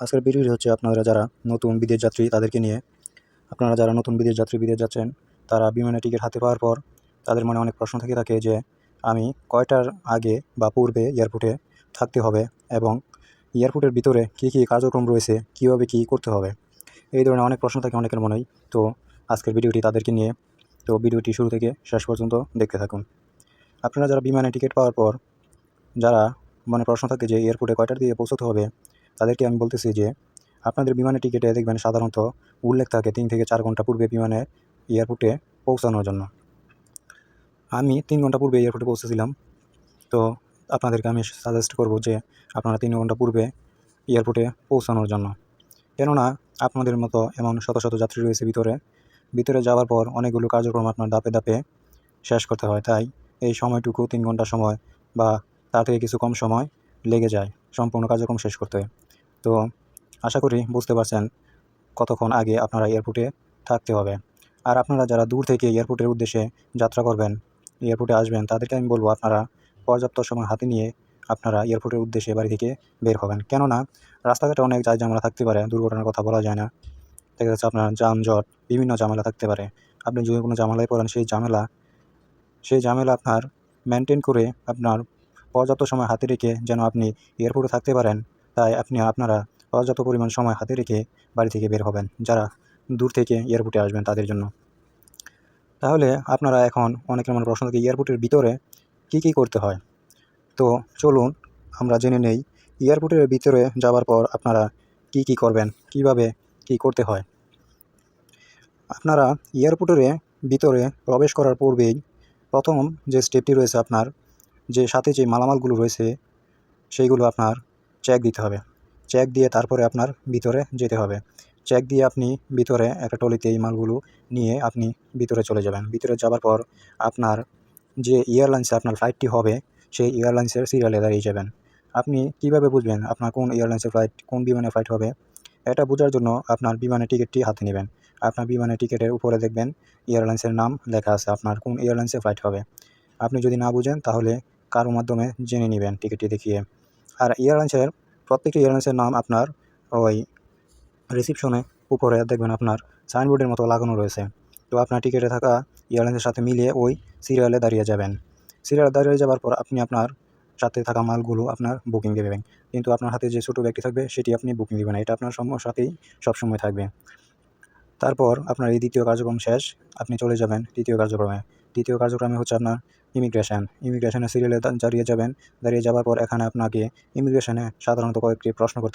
আজকের ভিডিওটি হচ্ছে আপনারা যারা নতুন বিদেশ যাত্রী তাদেরকে নিয়ে। আপনারা যারা নতুন বিদেশ যাত্রী বিদেশ যাচ্ছেন, তারা বিমানের টিকিট হাতে পাওয়ার পর তাদের মনে অনেক প্রশ্ন থেকে থাকে যে আমি কয়টার আগে বা পূর্বে এয়ারপোর্টে থাকতে হবে এবং এয়ারপোর্টের ভিতরে কী কী কার্যক্রম রয়েছে, কীভাবে কী করতে হবে, এই ধরনের অনেক প্রশ্ন থাকে অনেকের মনেই। তো আজকের ভিডিওটি তাদেরকে নিয়ে। তো ভিডিওটি শুরু থেকে শেষ পর্যন্ত দেখতে থাকুন। আপনারা যারা বিমানে টিকিট পাওয়ার পর যারা মনে প্রশ্ন থাকে যে এয়ারপোর্টে কয়টার দিকে পৌঁছতে হবে, তাদেরকে আমি বলতেছি যে আপনাদের বিমানের টিকিটে দেখবেন সাধারণত উল্লেখ থাকে 3 থেকে 4 ঘন্টা পূর্বে বিমানে এয়ারপোর্টে পৌঁছানোর জন্য। আমি 3 ঘন্টা পূর্বে এয়ারপোর্টে পৌঁছেছিলাম। তো আপনাদেরকে আমি সাজেস্ট করব যে আপনারা 3 ঘন্টা পূর্বে এয়ারপোর্টে পৌঁছানোর জন্য। কেননা আপনাদের মতো এমন শত শত যাত্রী রয়েছে ভিতরে যাওয়ার পর অনেকগুলো কার্যক্রম আপনার ধাপে ধাপে শেষ করতে হয়। তাই এই সময়টুকু 3 ঘন্টা সময় বা তার থেকে কিছু কম সময় লেগে যায় সম্পূর্ণ কার্যক্রম শেষ করতে। তো আশা করি বুঝতে পারছেন কতক্ষণ আগে আপনারা এয়ারপোর্টে থাকতে হবে। আর আপনারা যারা দূর থেকে এয়ারপোর্টের উদ্দেশ্যে যাত্রা করবেন, এয়ারপোর্টে আসবেন, তাদেরকে আমি বলব আপনারা পর্যাপ্ত সময় হাতে নিয়ে আপনারা এয়ারপোর্টের উদ্দেশ্যে বাড়ি থেকে বের হবেন। কেননা রাস্তাঘাটে অনেক ঝামেলা থাকতে পারে, দুর্ঘটনার কথা বলা যায় না। দেখা যাচ্ছে আপনার যানজট, বিভিন্ন ঝামেলা থাকতে পারে। আপনি যদি কোনো ঝামেলায় পড়েন, সেই ঝামেলা আপনার মেনটেন করে আপনার পর্যাপ্ত সময় হাতে রেখে যেন আপনি এয়ারপোর্টে থাকতে পারেন, তাই আপনারা পর্যাপ্ত পরিমাণ সময় হাতে রেখে বাড়ি থেকে বের হবেন, যারা দূর থেকে এয়ারপোর্টে আসবেন তাদের জন্য। তাহলে আপনারা এখন অনেকের মনে প্রশ্ন থাকে এয়ারপোর্টের ভিতরে কী কী করতে হয়। তো চলুন আমরা জেনে নেই এয়ারপোর্টের ভিতরে যাওয়ার পর আপনারা কী কী করবেন, কিভাবে কী করতে হয়। আপনারা এয়ারপোর্টের ভিতরে প্রবেশ করার পূর্বেই প্রথম যে স্টেপটি রয়েছে, আপনার যে সাথে যে মালামালগুলো রয়েছে সেইগুলো আপনার চেক দিতে হবে। চেক দিয়ে তারপরে আপনার ভিতরে যেতে হবে। চেক দিয়ে আপনি ভিতরে একটা ট্রলিতে এই মালগুলো নিয়ে আপনি ভিতরে চলে যাবেন। ভিতরে যাবার পর আপনার যে এয়ারলাইন্সে আপনার ফ্লাইটটি হবে, সেই এয়ারলাইন্সের সিরিয়ালে দাঁড়িয়ে যাবেন। আপনি কীভাবে বুঝবেন আপনার কোন এয়ারলাইন্সের ফ্লাইট, কোন বিমানের ফ্লাইট হবে? এটা বোঝার জন্য আপনার বিমানের টিকিটটি হাতে নেবেন। আপনার বিমানের টিকিটের উপরে দেখবেন এয়ারলাইন্সের নাম লেখা আছে, আপনার কোন এয়ারলাইন্সে ফ্লাইট হবে। আপনি যদি না বুঝেন তাহলে কারো মাধ্যমে জেনে নেবেন টিকিটটি দেখিয়ে। আর প্রত্যেকটি এয়ারলাইন্সের নাম আপনার ওই রিসিপশনে উপরে দেখবেন আপনার সাইনবোর্ডের মতো লাগানো রয়েছে। তো আপনার টিকিটে থাকা এয়ারলাইন্সের সাথে মিলিয়ে ওই সিরিয়ালে দাঁড়িয়ে যাবেন। সিরিয়ালে দাঁড়িয়ে যাওয়ার পর আপনি আপনার সাথে থাকা মালগুলো আপনার বুকিং দেবেন। কিন্তু আপনার হাতে যে ছোটো ব্যাগটি থাকবে সেটি আপনি বুকিং দেবেন না, এটা আপনার সাথেই সবসময় থাকবে। তারপর আপনার এই দ্বিতীয় কার্যক্রম শেষ, আপনি চলে যাবেন তৃতীয় কার্যক্রমে। তৃতীয় কার্যক্রমে হচ্ছে আপনার ইমিগ্রেশনের সিরিয়ালে দাঁড়িয়ে যাবেন। দাঁড়িয়ে যাওয়ার পর এখানে আপনাকে ইমিগ্রেশনে সাধারণত কয়েকটি প্রশ্ন করতে